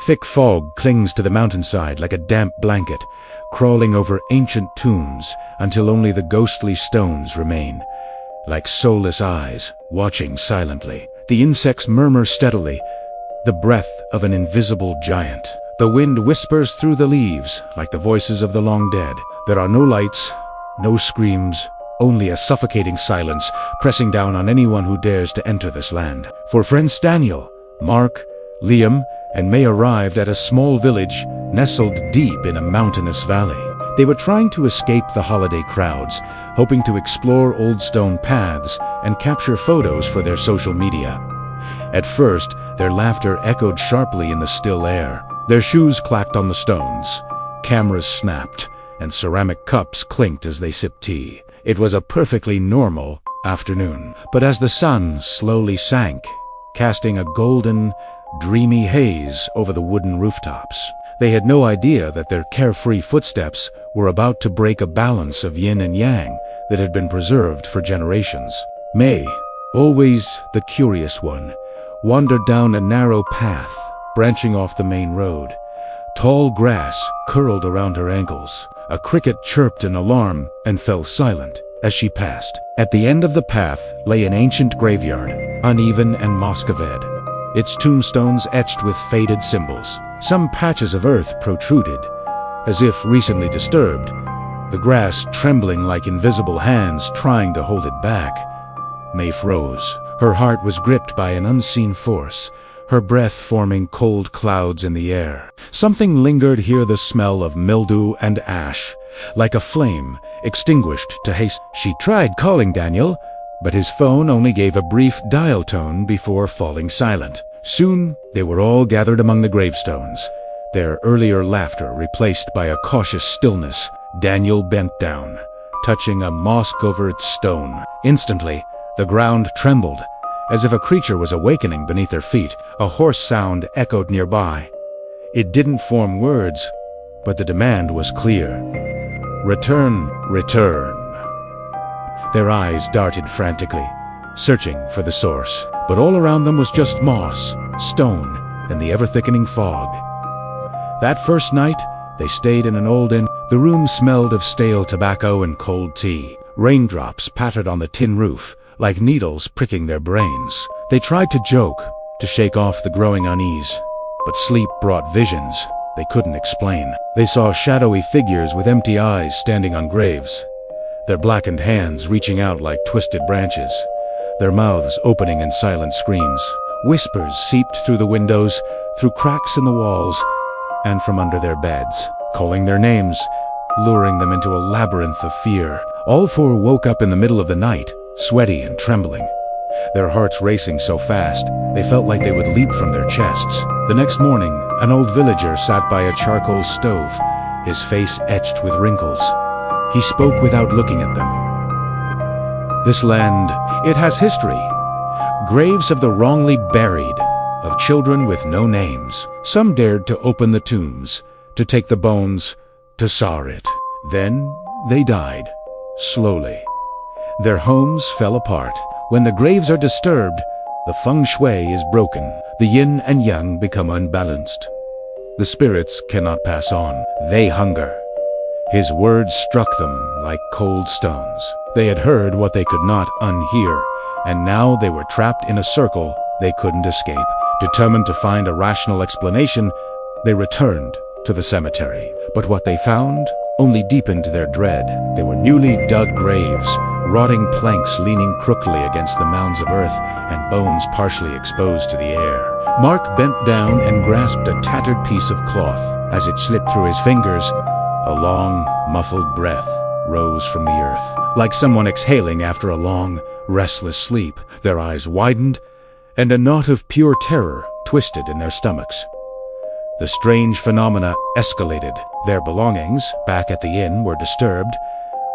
Thick fog clings to the mountainside like a damp blanket, crawling over ancient tombs until only the ghostly stones remain, like soulless eyes watching silently. The insects murmur steadily, the breath of an invisible giant. The wind whispers through the leaves like the voices of the long dead. There are no lights, no screams, only a suffocating silence pressing down on anyone who dares to enter this land. For friends Daniel, Mark, Liam, and May arrived at a small village nestled deep in a mountainous valley. They were trying to escape the holiday crowds, hoping to explore old stone paths and capture photos for their social media. At first, their laughter echoed sharply in the still air. Their shoes clacked on the stones, cameras snapped, and ceramic cups clinked as they sipped tea. It was a perfectly normal afternoon. But as the sun slowly sank, casting a golden, dreamy haze over the wooden rooftops, they had no idea that their carefree footsteps were about to break a balance of yin and yang that had been preserved for generations. May, always the curious one, wandered down a narrow path branching off the main road. Tall grass curled around her ankles. A cricket chirped in alarm and fell silent as she passed. At the end of the path lay an ancient graveyard, uneven and mosquevaed, its tombstones etched with faded symbols. Some patches of earth protruded, as if recently disturbed, the grass trembling like invisible hands trying to hold it back. May froze. Her heart was gripped by an unseen force, her breath forming cold clouds in the air. Something lingered here, the smell of mildew and ash, like a flame extinguished to haste. She tried calling Daniel, but his phone only gave a brief dial tone before falling silent. Soon, they were all gathered among the gravestones, their earlier laughter replaced by a cautious stillness. Daniel bent down, touching a moss-covered stone. Instantly, the ground trembled, as if a creature was awakening beneath their feet. A hoarse sound echoed nearby. It didn't form words, but the demand was clear. Return, return. Their eyes darted frantically, searching for the source. But all around them was just moss, stone, and the ever-thickening fog. That first night, they stayed in an old inn. The room smelled of stale tobacco and cold tea. Raindrops pattered on the tin roof, like needles pricking their brains. They tried to joke, to shake off the growing unease, but sleep brought visions they couldn't explain. They saw shadowy figures with empty eyes standing on graves, their blackened hands reaching out like twisted branches, their mouths opening in silent screams. Whispers seeped through the windows, through cracks in the walls, and from under their beds, calling their names, luring them into a labyrinth of fear. All four woke up in the middle of the night, sweaty and trembling, their hearts racing so fast they felt like they would leap from their chests. The next morning, an old villager sat by a charcoal stove, his face etched with wrinkles. He spoke without looking at them. This land, it has history. Graves of the wrongly buried, of children with no names. Some dared to open the tombs, to take the bones, to sour it. Then they died, slowly. Their homes fell apart. When the graves are disturbed, the feng shui is broken. The yin and yang become unbalanced. The spirits cannot pass on. They hunger. His words struck them like cold stones. They had heard what they could not unhear, and now they were trapped in a circle they couldn't escape. Determined to find a rational explanation, they returned to the cemetery. But what they found only deepened their dread. They were newly dug graves, rotting planks leaning crookedly against the mounds of earth, and bones partially exposed to the air. Mark bent down and grasped a tattered piece of cloth. As it slipped through his fingers, a long, muffled breath rose from the earth, like someone exhaling after a long, restless sleep. Their eyes widened, and a knot of pure terror twisted in their stomachs. The strange phenomena escalated. Their belongings, back at the inn, were disturbed,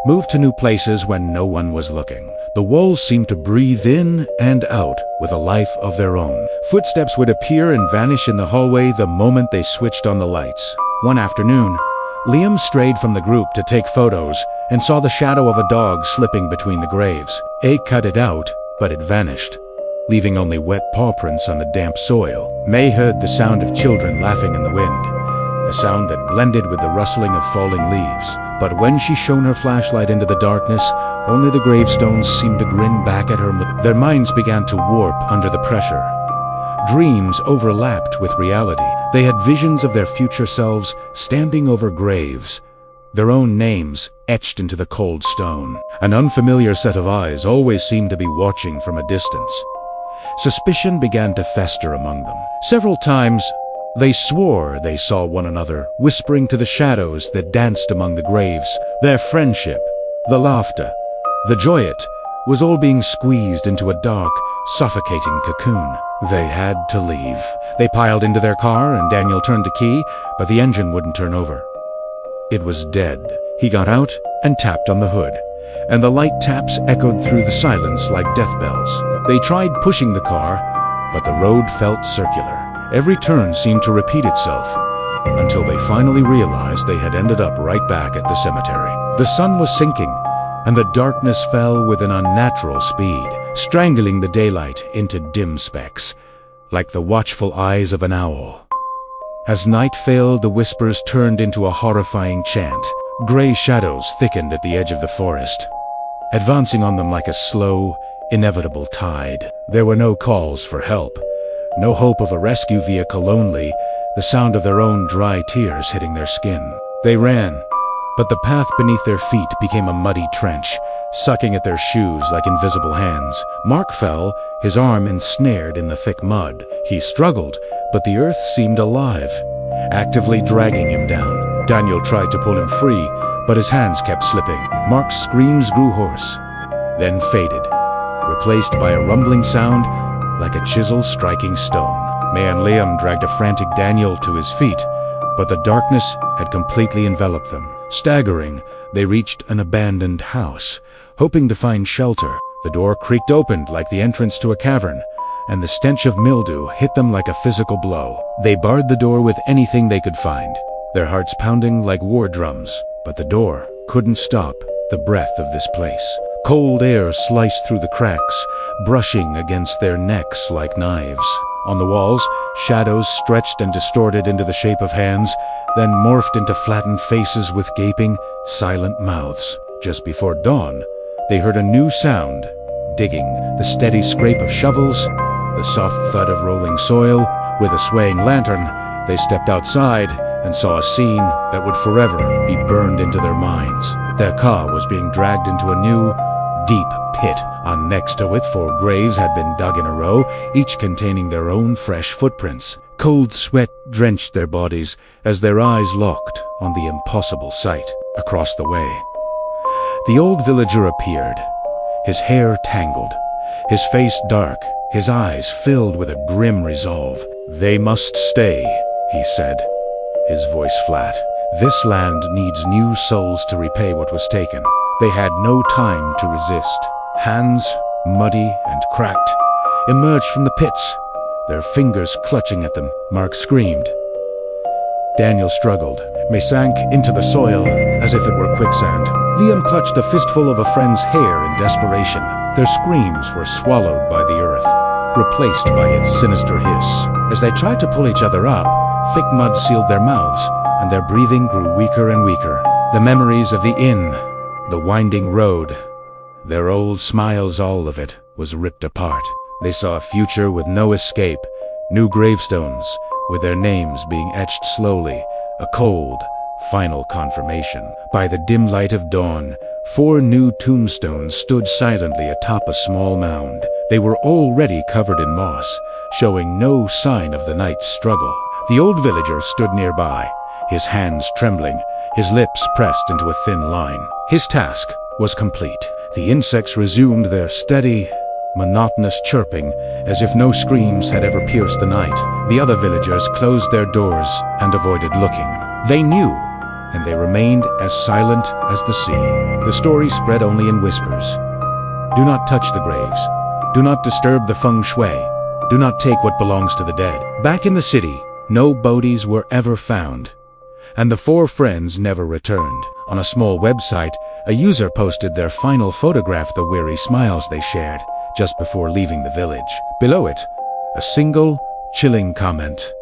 moved to new places when no one was looking. The walls seemed to breathe in and out with a life of their own. Footsteps would appear and vanish in the hallway the moment they switched on the lights. One afternoon, Liam strayed from the group to take photos and saw the shadow of a dog slipping between the graves. A cut it out, but it vanished. leaving only wet paw prints on the damp soil. May heard the sound of children laughing in the wind, a sound that blended with the rustling of falling leaves. But when she shone her flashlight into the darkness, only the gravestones seemed to grin back at her. Their minds began to warp under the pressure. Dreams overlapped with reality. They had visions of their future selves standing over graves, their own names etched into the cold stone. An unfamiliar set of eyes always seemed to be watching from a distance. Suspicion began to fester among them. Several times, they swore they saw one another, whispering to the shadows that danced among the graves. Their friendship, the laughter, the joy, it was all being squeezed into a dark, suffocating cocoon. They had to leave. They piled into their car and Daniel turned the key, but the engine wouldn't turn over. It was dead. He got out and tapped on the hood, and the light taps echoed through the silence like death bells. They tried pushing the car, but the road felt circular. Every turn seemed to repeat itself, until they finally realized they had ended up right back at the cemetery. The sun was sinking, and the darkness fell with an unnatural speed, strangling the daylight into dim specks, like the watchful eyes of an owl. As night failed, the whispers turned into a horrifying chant. Gray shadows thickened at the edge of the forest, advancing on them like a slow, inevitable tide. There were no calls for help, no hope of a rescue vehicle, only the sound of their own dry tears hitting their skin. They ran, but the path beneath their feet became a muddy trench, sucking at their shoes like invisible hands. Mark fell, his arm ensnared in the thick mud. He struggled, but the earth seemed alive, actively dragging him down. Daniel tried to pull him free, but his hands kept slipping. Mark's screams grew hoarse, then faded, replaced by a rumbling sound like a chisel striking stone. May and Liam dragged a frantic Daniel to his feet, but the darkness had completely enveloped them. Staggering, they reached an abandoned house, hoping to find shelter. The door creaked open like the entrance to a cavern, and the stench of mildew hit them like a physical blow. They barred the door with anything they could find, their hearts pounding like war drums. But the door couldn't stop the breath of this place. Cold air sliced through the cracks, brushing against their necks like knives. On the walls, shadows stretched and distorted into the shape of hands, then morphed into flattened faces with gaping, silent mouths. Just before dawn, they heard a new sound, digging, the steady scrape of shovels, the soft thud of rolling soil. With a swaying lantern, they stepped outside and saw a scene that would forever be burned into their minds. Their car was being dragged into a new, deep pit. On next to it, 4 graves had been dug in a row, each containing their own fresh footprints. Cold sweat drenched their bodies as their eyes locked on the impossible sight. Across the way, the old villager appeared, his hair tangled, his face dark, his eyes filled with a grim resolve. "They must stay," he said, his voice flat. "This land needs new souls to repay what was taken." They had no time to resist. Hands, muddy and cracked, emerged from the pits, their fingers clutching at them. Mark screamed. Daniel struggled. May sank into the soil as if it were quicksand. Liam clutched a fistful of a friend's hair in desperation. Their screams were swallowed by the earth, replaced by its sinister hiss. As they tried to pull each other up, thick mud sealed their mouths, and their breathing grew weaker and weaker. The memories of the inn, the winding road, their old smiles, all of it was ripped apart. They saw a future with no escape, new gravestones, with their names being etched slowly, a cold, final confirmation. By the dim light of dawn, 4 new tombstones stood silently atop a small mound. They were already covered in moss, showing no sign of the night's struggle. The old villager stood nearby, his hands trembling, his lips pressed into a thin line. His task was complete. The insects resumed their steady, monotonous chirping, as if no screams had ever pierced the night. The other villagers closed their doors and avoided looking. They knew, and they remained as silent as the sea. The story spread only in whispers. Do not touch the graves. Do not disturb the feng shui. Do not take what belongs to the dead. Back in the city, no bodies were ever found, and the 4 friends never returned. On a small website, a user posted their final photograph, the weary smiles they shared, just before leaving the village. Below it, a single, chilling comment.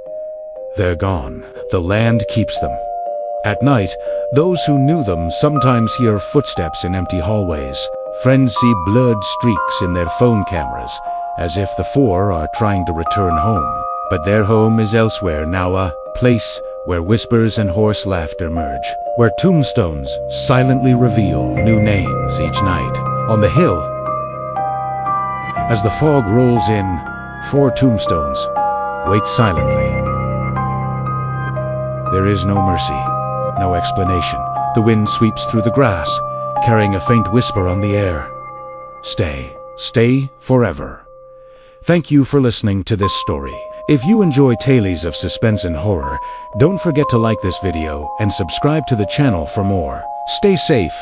They're gone. The land keeps them. At night, those who knew them sometimes hear footsteps in empty hallways. Friends see blurred streaks in their phone cameras, as if the four are trying to return home. But their home is elsewhere now, a place where whispers and hoarse laughter merge, where tombstones silently reveal new names each night. On the hill, as the fog rolls in, 4 tombstones wait silently. There is no mercy, no explanation. The wind sweeps through the grass, carrying a faint whisper on the air. Stay forever. Thank you for listening to this story. If you enjoy tales of suspense and horror, don't forget to like this video and subscribe to the channel for more. Stay safe.